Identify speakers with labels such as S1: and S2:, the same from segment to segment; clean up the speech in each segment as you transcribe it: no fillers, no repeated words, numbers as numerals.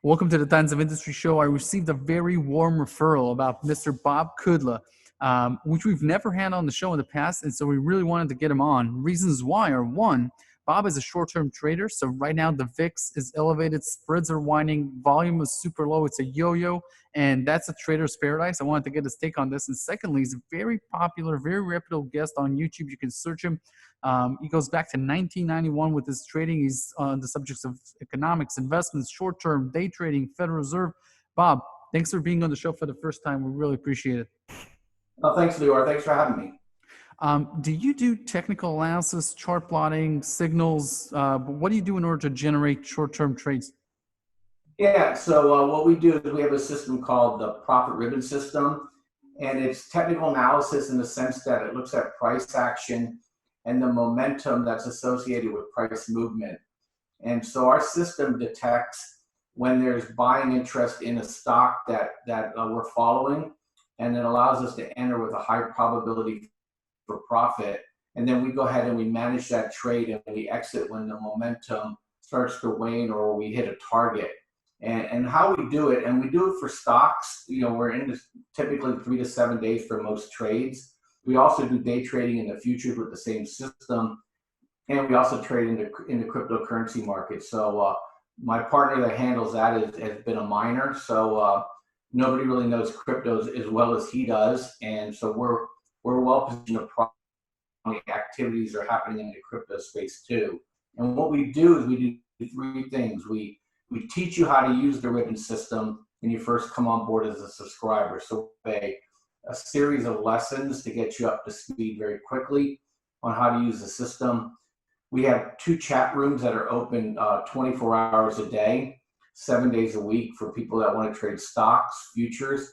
S1: Welcome to the Titans of Industry show. I received a very warm referral about Mr. Bob Kudla, which we've never had on the show in the past, and so we really wanted to get him on. Reasons why are, one, Bob is a short-term trader, so right now the VIX is elevated, spreads are widening, volume is super low, it's a yo-yo, and that's a trader's paradise. I wanted to get his take on this. And secondly, he's a very popular, very reputable guest on YouTube. You can search him. He goes back to 1991 with his trading. He's on the subjects of economics, investments, short-term, day trading, Federal Reserve. Bob, thanks for being on the show for the first time. We really appreciate it.
S2: Oh, thanks, Leora. Thanks for having me.
S1: Do you do technical analysis, chart plotting, signals? What do you do in order to generate short-term trades?
S2: Yeah, so what we do is we have a system called the profit ribbon system, and it's technical analysis in the sense that it looks at price action and the momentum that's associated with price movement. And so our system detects when there's buying interest in a stock that we're following, and it allows us to enter with a high probability for profit. And then we go ahead and we manage that trade and we exit when the momentum starts to wane or we hit a target. And how we do it, and we do it for stocks, we're in this typically 3 to 7 days for most trades. We also do day trading in the futures with the same system. And we also trade in the cryptocurrency market. So my partner that handles that has been a miner. So nobody really knows cryptos as well as he does. And so we're well positioned to activities are happening in the crypto space too. And what we do is we do three things. We teach you how to use the ribbon system when you first come on board as a subscriber. So a series of lessons to get you up to speed very quickly on how to use the system. We have 2 chat rooms that are open 24 hours a day, 7 days a week for people that want to trade stocks, futures,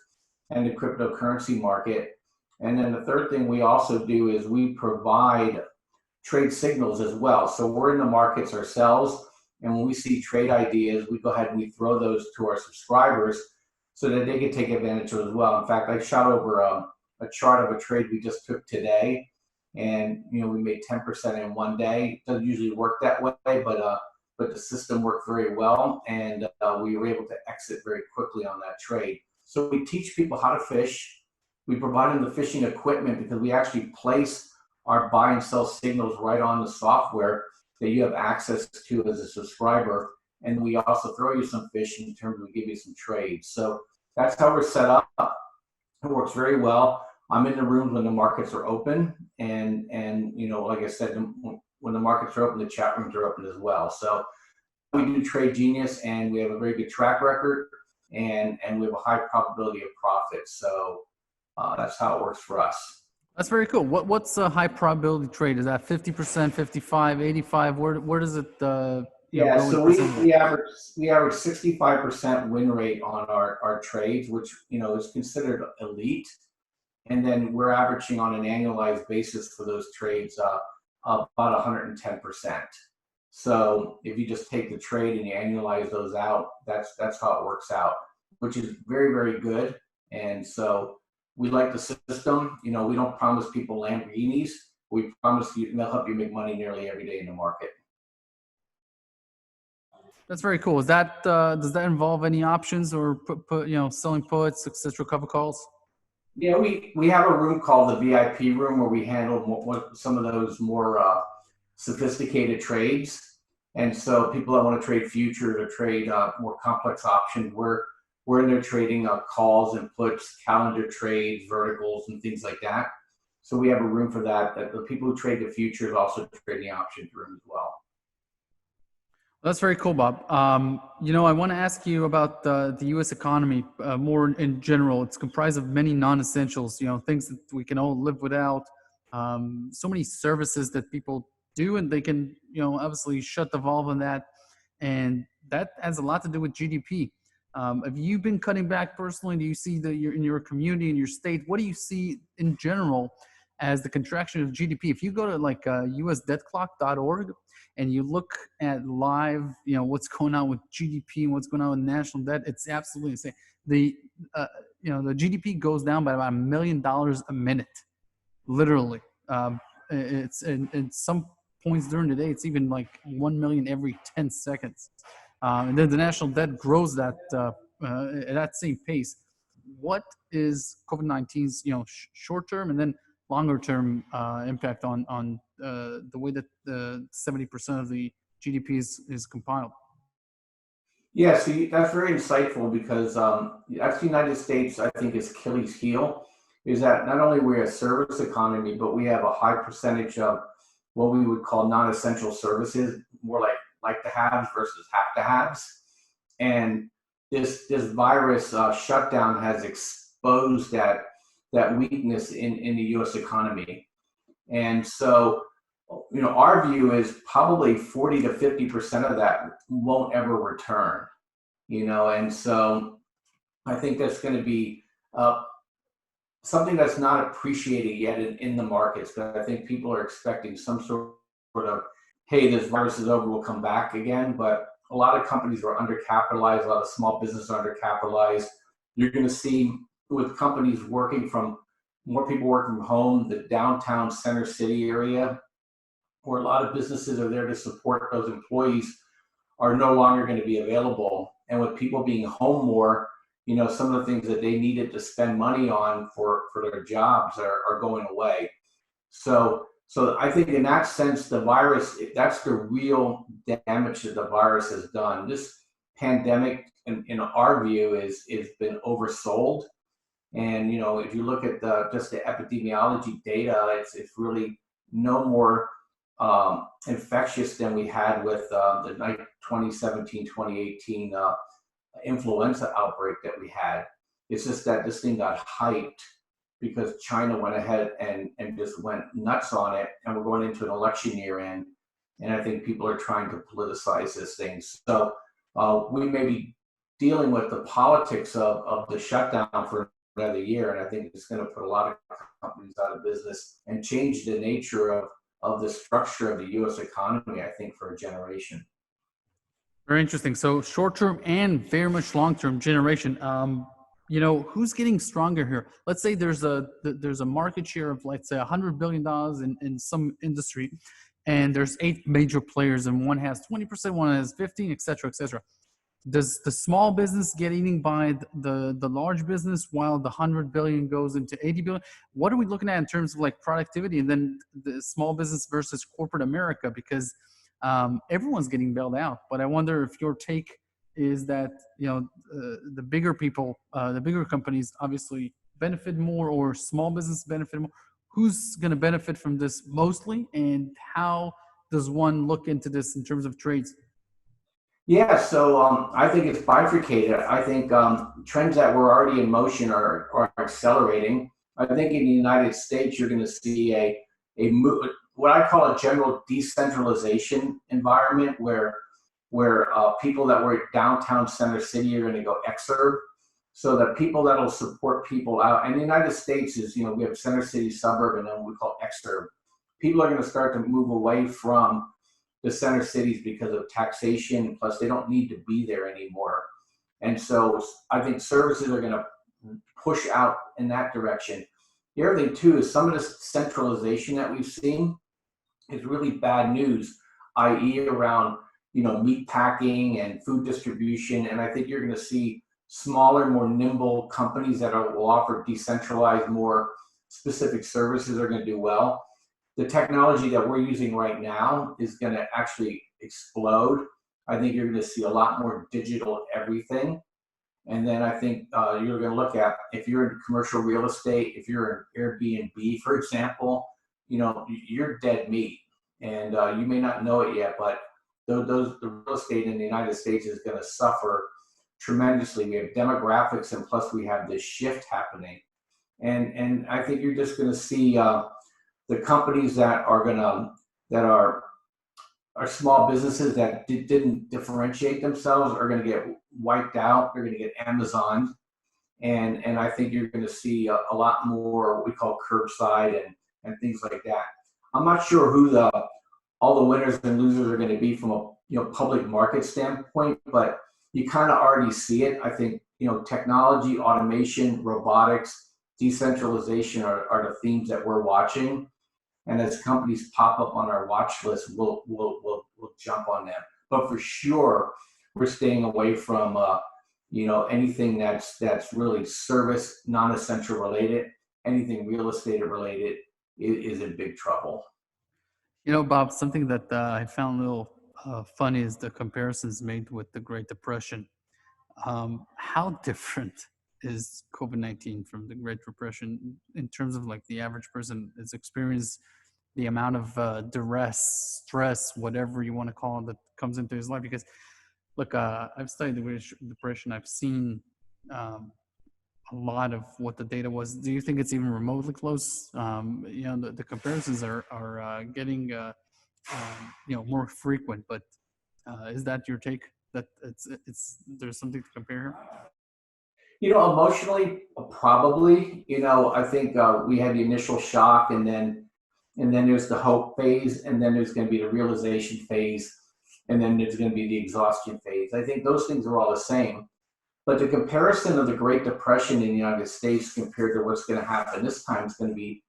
S2: and the cryptocurrency market. And then the third thing we also do is we provide trade signals as well. So we're in the markets ourselves, and when we see trade ideas, we go ahead and we throw those to our subscribers so that they can take advantage of it as well. In fact, I shot over a chart of a trade we just took today, and we made 10% in 1 day. It doesn't usually work that way, but the system worked very well, and we were able to exit very quickly on that trade. So we teach people how to fish. We provide them the fishing equipment because we actually place our buy and sell signals right on the software that you have access to as a subscriber. And we also throw you some fish in terms of give you some trades. So that's how we're set up. It works very well. I'm in the rooms when the markets are open. And like I said, when the markets are open, the chat rooms are open as well. So we do Trade Genius, and we have a very good track record, and we have a high probability of profit. So that's how it works for us.
S1: That's very cool. What's a high probability trade? Is that 50%, 55, 85? Where does it
S2: yeah, so we average 65% win rate on our trades, which is considered elite. And then we're averaging on an annualized basis for those trades about 110%. So if you just take the trade and you annualize those out, that's how it works out, which is very, very good. And so we like the system. We don't promise people Lamborghinis. We promise you they'll help you make money nearly every day in the market.
S1: That's very cool. Is that does that involve any options or selling puts, etc., cover calls?
S2: Yeah, we have a room called the VIP room where we handle some of those more sophisticated trades. And so people that want to trade futures or trade more complex options, we're in there trading calls and puts, calendar trades, verticals, and things like that. So we have a room for that. That the people who trade the futures also trade the options room as well.
S1: That's very cool, Bob. I want to ask you about the U.S. economy more in general. It's comprised of many non-essentials, things that we can all live without. So many services that people do, and they can, obviously shut the valve on that. And that has a lot to do with GDP. Have you been cutting back personally? Do you see that you're in your community, in your state? What do you see in general as the contraction of GDP? If you go to like usdebtclock.org and you look at live, what's going on with GDP and what's going on with national debt, it's absolutely insane. The GDP goes down by about $1 million a minute, literally. It's in some points during the day, it's even like 1 million every 10 seconds. and then the national debt grows at that same pace. What is COVID-19's short term and then longer term impact on the way that the 70% of the GDP is compiled?
S2: Yeah, see, that's very insightful because that's the United States, I think, is Achilles' heel, is that not only we're a service economy, but we have a high percentage of what we would call non-essential services, more like the haves versus have to haves. And this virus shutdown has exposed that weakness in the U.S. economy. And so, our view is probably 40 to 50% of that won't ever return. And so I think that's going to be something that's not appreciated yet in the markets. But I think people are expecting some sort of, hey, this virus is over, we'll come back again. But a lot of companies are undercapitalized, a lot of small businesses are undercapitalized. You're going to see with companies more people working from home, the downtown center city area, where a lot of businesses are there to support those employees, are no longer going to be available. And with people being home more, some of the things that they needed to spend money on for their jobs are going away. So I think in that sense, the virus, that's the real damage that the virus has done. This pandemic, in our view, is been oversold. And if you look at just the epidemiology data, it's really no more infectious than we had with the 2017, 2018 influenza outbreak that we had. It's just that this thing got hyped because China went ahead and just went nuts on it, and we're going into an election year and I think people are trying to politicize this thing. So we may be dealing with the politics of the shutdown for another year, and I think it's going to put a lot of companies out of business and change the nature of the structure of the U.S. economy, I think, for a generation.
S1: Very interesting. So short-term and very much long-term generation. Who's getting stronger here? Let's say there's a market share of, let's say, $100 billion in some industry, and there's 8 major players, and one has 20%, one has 15, et cetera, et cetera. Does the small business get eaten by the large business while the 100 billion goes into 80 billion? What are we looking at in terms of like productivity and then the small business versus corporate America? Because everyone's getting bailed out. But I wonder if your take is that the bigger people, the bigger companies, obviously benefit more, or small business benefit more. Who's going to benefit from this mostly, and how does one look into this in terms of trades?
S2: Yeah, so I think it's bifurcated. I think trends that were already in motion are accelerating. I think in the United States, you're going to see what I call a general decentralization environment where people that were downtown center city are going to go exurb. So that people that'll support people out. And the United States is, we have center city, suburb, and then we call exurb. People are going to start to move away from the center cities because of taxation, plus they don't need to be there anymore. And so I think services are going to push out in that direction. The other thing too is some of this centralization that we've seen is really bad news, i.e. around, meat packing and food distribution. And I think you're going to see smaller, more nimble companies that will offer decentralized, more specific services are going to do well. The technology that we're using right now is going to actually explode. I think you're going to see a lot more digital everything. And then I think you're going to look at, if you're in commercial real estate, if you're in Airbnb, for example, you're dead meat. And you may not know it yet, but the real estate in the United States is going to suffer tremendously. We have demographics, and plus we have this shift happening. And I think you're just going to see the companies that are small businesses that didn't differentiate themselves are going to get wiped out. They're going to get Amazoned, and I think you're going to see a lot more what we call curbside and things like that. I'm not sure who all the winners and losers are going to be from a public market standpoint, but you kind of already see it. I think technology, automation, robotics, decentralization are the themes that we're watching. And as companies pop up on our watch list, we'll jump on them. But for sure, we're staying away from, anything that's really service, non-essential related. Anything real estate related is in big trouble.
S1: Bob, something that I found a little funny is the comparisons made with the Great Depression. How different is COVID-19 from the Great Depression in terms of like the average person has experienced the amount of duress, stress, whatever you want to call it, that comes into his life? Because look, I've studied the Great Depression. I've seen a lot of what the data was. Do you think it's even remotely close? The comparisons are getting more frequent. But is that your take? That it's there's something to compare here?
S2: Emotionally, probably. I think we had the initial shock, and then there's the hope phase, and then there's going to be the realization phase, and then there's going to be the exhaustion phase. I think those things are all the same. But the comparison of the Great Depression in the United States compared to what's going to happen this time is going to be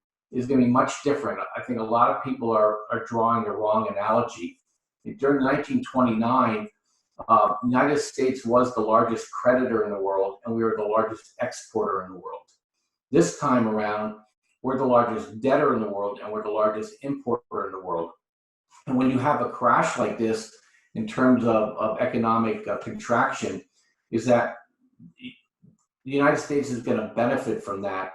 S2: much different. I think a lot of people are drawing the wrong analogy. During 1929, the United States was the largest creditor in the world, and we were the largest exporter in the world. This time around, we're the largest debtor in the world, and we're the largest importer in the world. And when you have a crash like this, in terms of economic contraction, is that the United States is going to benefit from that,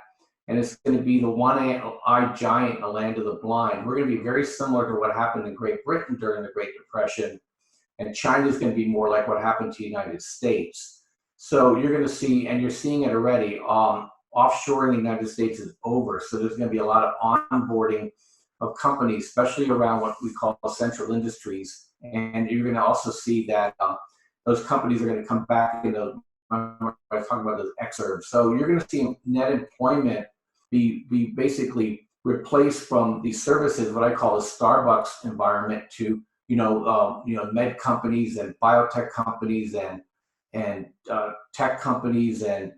S2: and it's going to be the one-eyed giant in the land of the blind. We're going to be very similar to what happened in Great Britain during the Great Depression, and China is going to be more like what happened to the United States. So you're going to see, and you're seeing it already, offshoring in the United States is over. So there's going to be a lot of onboarding of companies, especially around what we call essential industries. And you're going to also see that those companies are going to come back into, I was talking about those exurbs. So you're going to see net employment be basically replaced from these services, what I call a Starbucks environment, to med companies and biotech companies and tech companies and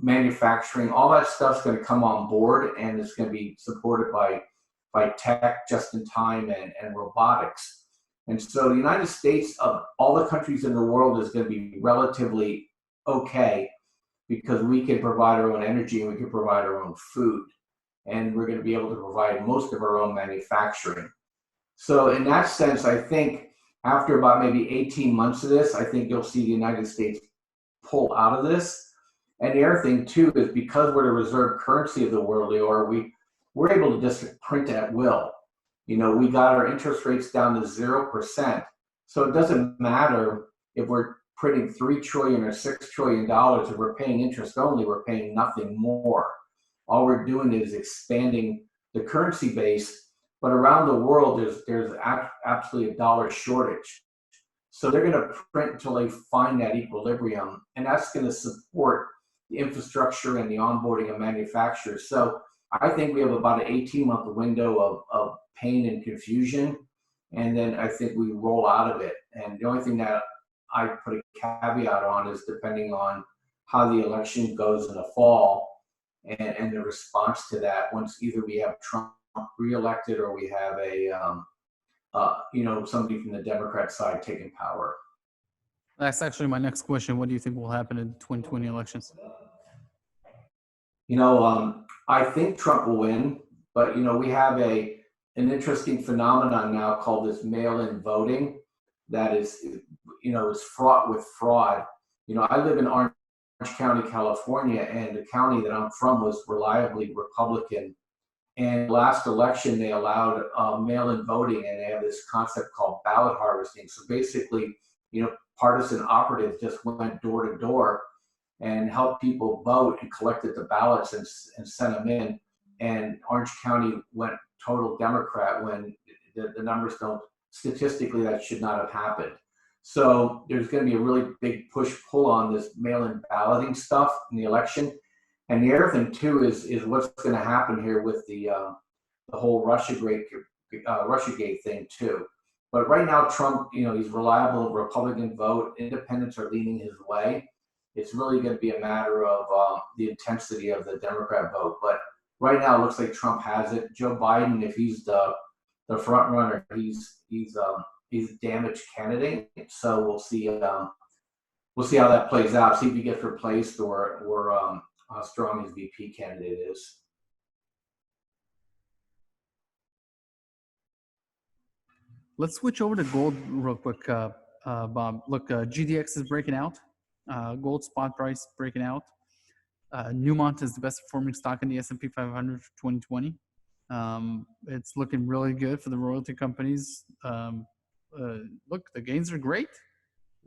S2: manufacturing. All that stuff's going to come on board, and it's going to be supported by tech, just in time, and robotics. And so the United States, of all the countries in the world, is going to be relatively okay because we can provide our own energy and we can provide our own food, and we're going to be able to provide most of our own manufacturing. So in that sense, I think after about maybe 18 months of this, I think you'll see the United States pull out of this. And the other thing too is because we're the reserve currency of the world, we're able to just print at will. We got our interest rates down to 0%. So it doesn't matter if we're printing $3 trillion or $6 trillion. If we're paying interest only, we're paying nothing more. All we're doing is expanding the currency base. But around the world, there's absolutely a dollar shortage. So they're going to print until they find that equilibrium, and that's going to support the infrastructure and the onboarding of manufacturers. So I think we have about an 18-month window of pain and confusion, and then I think we roll out of it. And the only thing that I put a caveat on is depending on how the election goes in the fall and the response to that, once either we have Trump reelected or we have somebody from the Democrat side taking power.
S1: That's actually my next question. What do you think will happen in 2020 elections?
S2: I think Trump will win, but we have an interesting phenomenon now called this mail-in voting that is fraught with fraud. I live in Orange County, California, and the county that I'm from was reliably Republican. And last election, they allowed mail-in voting, and they have this concept called ballot harvesting. So basically, partisan operatives just went door to door and helped people vote and collected the ballots and sent them in. And Orange County went total Democrat when the numbers don't, statistically, that should not have happened. So there's going to be a really big push-pull on this mail-in balloting stuff in the election. And the other thing too is what's going to happen here with the whole Russiagate thing too. But right now, Trump, he's reliable Republican vote. Independents are leaning his way. It's really going to be a matter of the intensity of the Democrat vote. But right now, it looks like Trump has it. Joe Biden, if he's the front runner, he's a damaged candidate. So we'll see we'll see how that plays out. See if he gets replaced or how strong his VP candidate is.
S1: Let's switch over to gold real quick, Bob. Look, GDX is breaking out. Gold spot price breaking out. Newmont is the best performing stock in the S&P 500 for 2020. It's looking really good for the royalty companies. Look, the gains are great.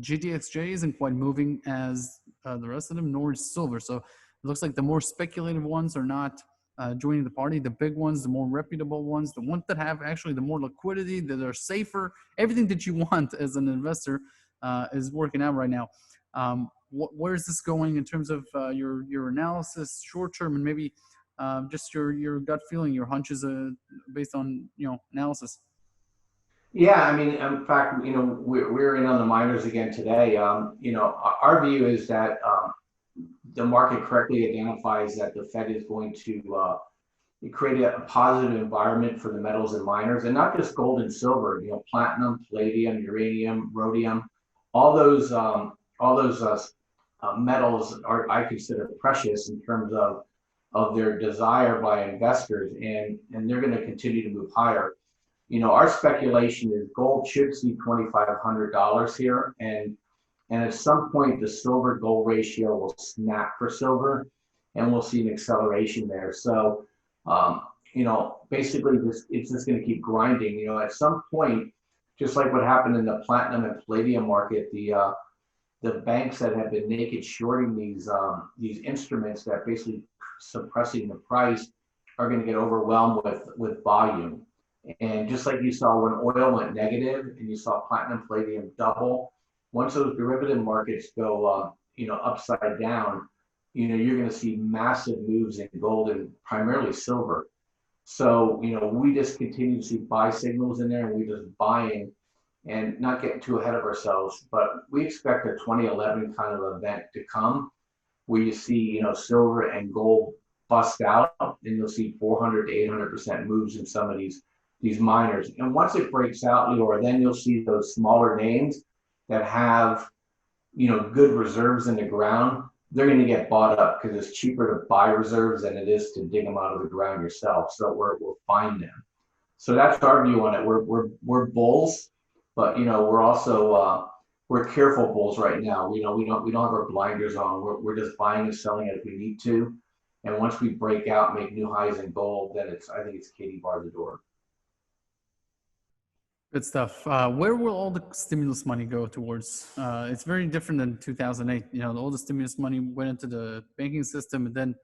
S1: GDXJ isn't quite moving as the rest of them, nor is silver. So it looks like the more speculative ones are not joining the party. The big ones, the more reputable ones, the ones that have actually the more liquidity, that are safer, everything that you want as an investor is working out right now. Where is this going in terms of your analysis, short term, and maybe just your gut feeling, your hunches based on analysis?
S2: Yeah, I mean, in fact, we're in on the miners again today. Our view is that the market correctly identifies that the Fed is going to create a positive environment for the metals and miners, and not just gold and silver. Platinum, palladium, uranium, rhodium, all those metals are, I consider, precious in terms of their desire by investors, and they're going to continue to move higher. Our speculation is gold should see $2,500 here, and at some point the silver gold ratio will snap for silver, and we'll see an acceleration there. So, basically it's just going to keep grinding. At some point, just like what happened in the platinum and palladium market, the banks that have been naked shorting these instruments that basically suppressing the price are going to get overwhelmed with volume. And just like you saw when oil went negative and you saw platinum, palladium double, once those derivative markets go, upside down, you're going to see massive moves in gold and primarily silver. So, we just continue to see buy signals in there, and we're just buying and not getting too ahead of ourselves. But we expect a 2011 kind of event to come where you see, silver and gold bust out, and you'll see 400 to 800% moves in some of these miners. And once it breaks out, Leora, then you'll see those smaller names that have, good reserves in the ground. They're going to get bought up because it's cheaper to buy reserves than it is to dig them out of the ground yourself. So we'll find them. So that's our view on it. We're bulls, but we're also we're careful bulls right now. We don't have our blinders on. We're just buying and selling it if we need to. And once we break out, make new highs in gold, then I think it's Katie bar the door.
S1: Good stuff. Where will all the stimulus money go towards? It's very different than 2008. All the stimulus money went into the banking system and then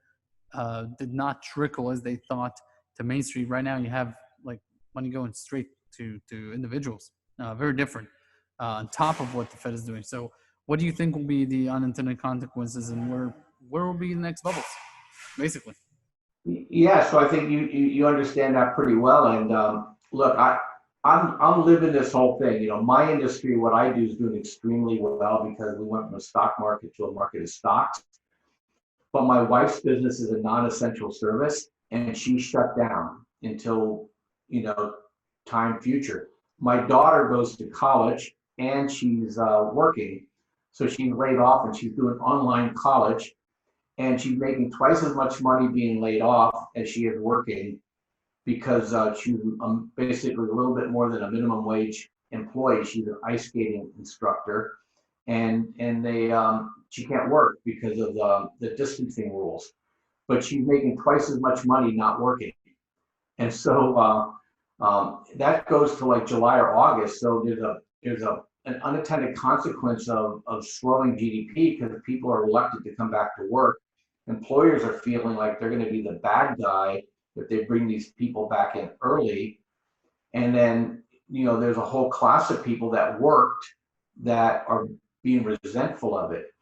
S1: did not trickle as they thought to Main Street. Right now, you have like money going straight to individuals. Very different on top of what the Fed is doing. So, what do you think will be the unintended consequences, and where will be the next bubbles, basically?
S2: Yeah, so I think you understand that pretty well. And look, I'm living this whole thing. My industry, what I do is doing extremely well because we went from a stock market to a market of stocks. But my wife's business is a non-essential service, and she shut down until, time future. My daughter goes to college and she's working. So she's laid off and she's doing online college, and she's making twice as much money being laid off as she is working because she's basically a little bit more than a minimum wage employee. She's an ice skating instructor, and she can't work because of the distancing rules. But she's making twice as much money not working, and so that goes to like July or August. So there's an unintended consequence of slowing GDP because people are reluctant to come back to work. Employers are feeling like they're going to be the bad guy if they bring these people back in early. And then, there's a whole class of people that worked that are being resentful of it.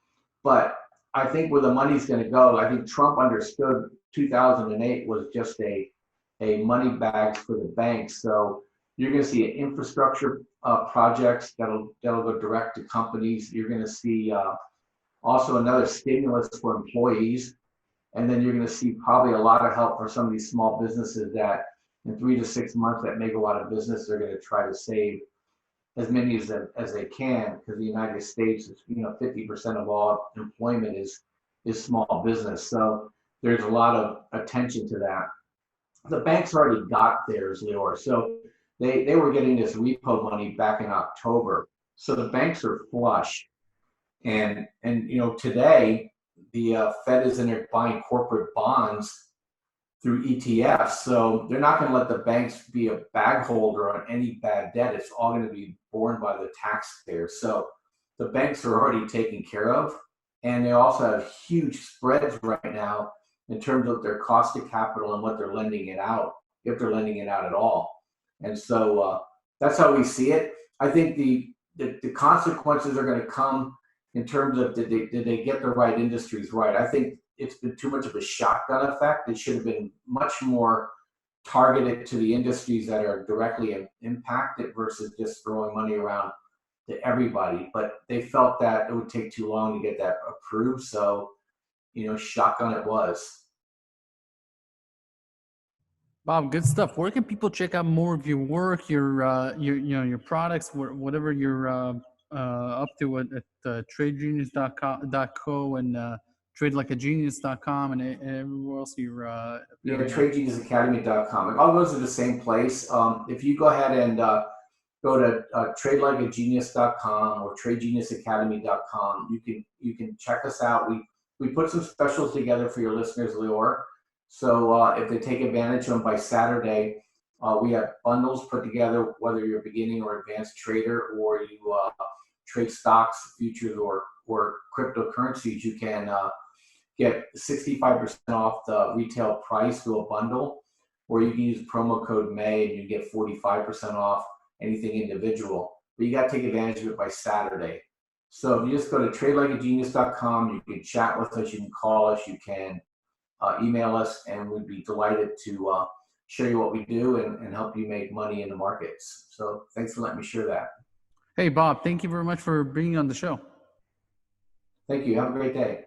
S2: But I think where the money's going to go, I think Trump understood 2008 was just a money bag for the banks. So you're going to see infrastructure projects that'll go direct to companies. You're going to see also another stimulus for employees. And then you're going to see probably a lot of help for some of these small businesses that in 3 to 6 months that make a lot of business, they're going to try to save as many as they can, because the United States is, 50% of all employment is small business. So there's a lot of attention to that. The banks already got theirs, Leor. So they were getting this repo money back in October. So the banks are flush. And today the Fed is in there buying corporate bonds through ETFs. So they're not going to let the banks be a bag holder on any bad debt. It's all going to be borne by the taxpayers. So the banks are already taken care of. And they also have huge spreads right now in terms of their cost of capital and what they're lending it out, if they're lending it out at all. And so that's how we see it. I think the consequences are going to come in terms of did they get the right industries right. I think it's been too much of a shotgun effect. It should have been much more targeted to the industries that are directly impacted versus just throwing money around to everybody. But they felt that it would take too long to get that approved. So, shotgun it was.
S1: Bob, good stuff. Where can people check out more of your work, your products, whatever you're up to at tradegenius.co and tradelikeagenius.com and everywhere else you're
S2: Yeah, tradegeniusacademy.com. All those are the same place. If you go ahead and go to tradelikeagenius.com or tradegeniusacademy.com, you can check us out. We put some specials together for your listeners, Leor. So if they take advantage of them by Saturday, we have bundles put together, whether you're a beginning or advanced trader, or you trade stocks, futures, or cryptocurrencies. You can get 65% off the retail price through a bundle, or you can use promo code May and you get 45% off anything individual. But you got to take advantage of it by Saturday. So if you just go to tradelikeagenius.com, you can chat with us, you can call us, you can email us, and we'd be delighted to show you what we do and help you make money in the markets. So thanks for letting me share that.
S1: Hey, Bob, thank you very much for being on the show.
S2: Thank you. Have a great day.